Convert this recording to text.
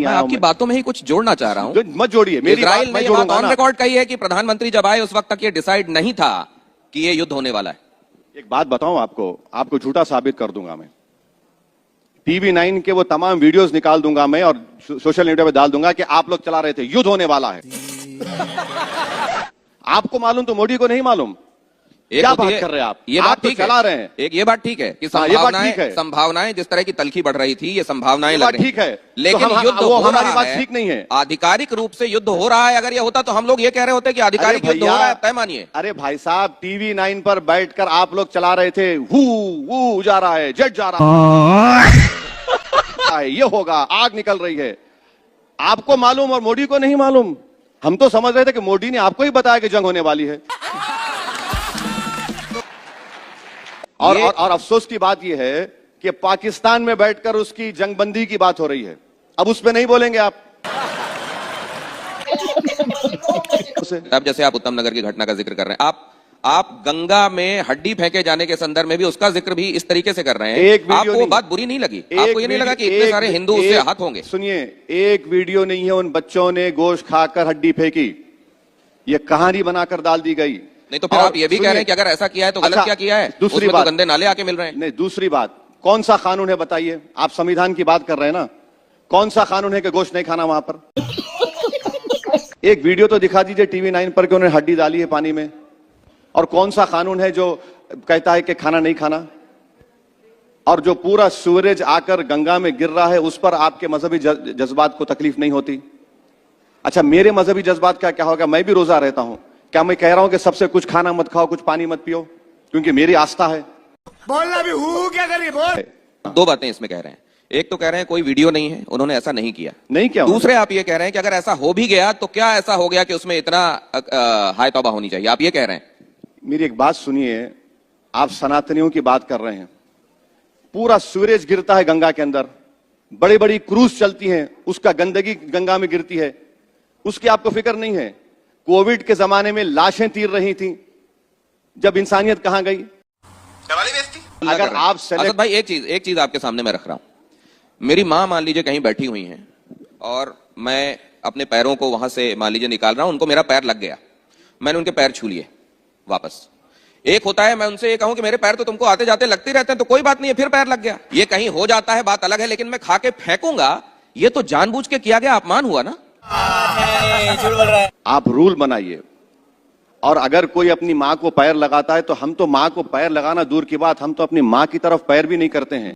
आया हूं। आपकी बातों में ही कुछ जोड़ना चाह रहा हूं। मत जोड़िए मेरी बात, इजराइल ने मैं ये बात जोड़ूंगा ऑन ना। रिकॉर्ड कही है कि प्रधानमंत्री जब आए उस वक्त तक ये डिसाइड नहीं था कि ये युद्ध होने वाला है। एक बात बताऊं आपको झूठा साबित कर दूंगा मैं। TV9 के वो तमाम वीडियोस निकाल दूंगा मैं और सोशल मीडिया पे डाल दूंगा कि आप लोग चला रहे थे, युद्ध होने वाला है। आपको मालूम तो मोदी को नहीं मालूम। क्या बात कर रहे हैं आप? ये आप बात तो ठीक चला है। रहे हैं। एक ये बात ठीक है कि हाँ, ये बात ठीक है। संभावनाएं जिस तरह की तलखी बढ़ रही थी, ये संभावनाएं लग रही ठीक है, लेकिन तो युद्ध वो हो हमारी रहा बात है। ठीक नहीं है। आधिकारिक रूप से युद्ध हो रहा है। अगर ये होता तो हम लोग ये कह रहे होते कि आधिकारिक युद्ध हो रहा है, तय मानिए। अरे भाई साहब, TV9 पर बैठकर आप लोग चला रहे थे, हु जा रहा है, जेट जा रहा है, ये होगा, आग निकल रही है। आपको मालूम और मोदी को नहीं मालूम। हम तो समझ रहे थे कि मोदी ने आपको ही बताया कि जंग होने वाली है। और अफसोस की बात यह है कि पाकिस्तान में बैठकर उसकी जंगबंदी की बात हो रही है। अब उस पर नहीं बोलेंगे आप। अब जैसे आप उत्तम नगर की घटना का जिक्र कर रहे हैं, आप गंगा में हड्डी फेंके जाने के संदर्भ में भी उसका जिक्र भी इस तरीके से कर रहे हैं। आपको वो बात बुरी नहीं लगी? आपको ये नहीं लगा कि इतने सारे हिंदू उससे आहत होंगे? सुनिए, एक वीडियो नहीं है उन बच्चों ने गोश्त खाकर हड्डी फेंकी, ये कहानी बनाकर डाल दी गई। नहीं तो फिर आप ये भी कह रहे हैं कि अगर ऐसा किया है तो गलत क्या किया है? दूसरी बात बात, तो गंदे नाले आके मिल रहे हैं। नहीं, दूसरी बात, कौन सा कानून है बताइए? आप संविधान की बात कर रहे हैं ना, कौन सा कानून है कि गोश्त नहीं खाना वहां पर? एक वीडियो तो दिखा दीजिए TV9 पर कि उन्होंने हड्डी डाली है पानी में। और कौन सा कानून है जो कहता है कि खाना नहीं खाना? और जो पूरा सूरज आकर गंगा में गिर रहा है उस पर आपके मजहबी जज्बात को तकलीफ नहीं होती? अच्छा, मेरे मजहबी जज्बात का क्या होगा? मैं भी रोजा रहता हूं। क्या मैं कह रहा हूं कि सबसे कुछ खाना मत खाओ, कुछ पानी मत पियो, क्योंकि मेरी आस्था है? बोलना भी हूं क्या करिए बोल। दो बातें इसमें कह रहे हैं। एक तो कह रहे हैं कोई वीडियो नहीं है, उन्होंने ऐसा नहीं किया। नहीं किया। दूसरे आप ये कह रहे हैं कि अगर ऐसा हो भी गया तो क्या ऐसा हो गया कि उसमें इतना हाय तौबा होनी चाहिए? आप ये कह रहे हैं। मेरी एक बात सुनिए, आप सनातनियों की बात कर रहे हैं। पूरा सूरज गिरता है गंगा के अंदर, बड़ी बड़ी क्रूज चलती हैं, उसका गंदगी गंगा में गिरती है, उसकी आपको फिक्र नहीं है। कोविड के जमाने में लाशें तीर रही थी, जब इंसानियत कहां गई? अगर आप असद भाई, एक चीज आपके सामने मैं रख रहा हूं। मेरी मां मान लीजिए कहीं बैठी हुई हैं और मैं अपने पैरों को वहां से मान लीजिए निकाल रहा हूं, उनको मेरा पैर लग गया, मैंने उनके पैर छू लिए वापस। एक होता है मैं उनसे ये कहूं कि मेरे पैर तो तुमको आते जाते लगते रहते हैं, तो कोई बात नहीं है, फिर पैर लग गया, ये कहीं हो जाता है, बात अलग है। लेकिन मैं खा के फेंकूंगा, ये तो जानबूझ के किया गया अपमान हुआ ना। आप रूल बनाइए, और अगर कोई अपनी मां को पैर लगाता है तो हम तो मां को पैर लगाना दूर की बात, हम तो अपनी मां की तरफ पैर भी नहीं करते हैं।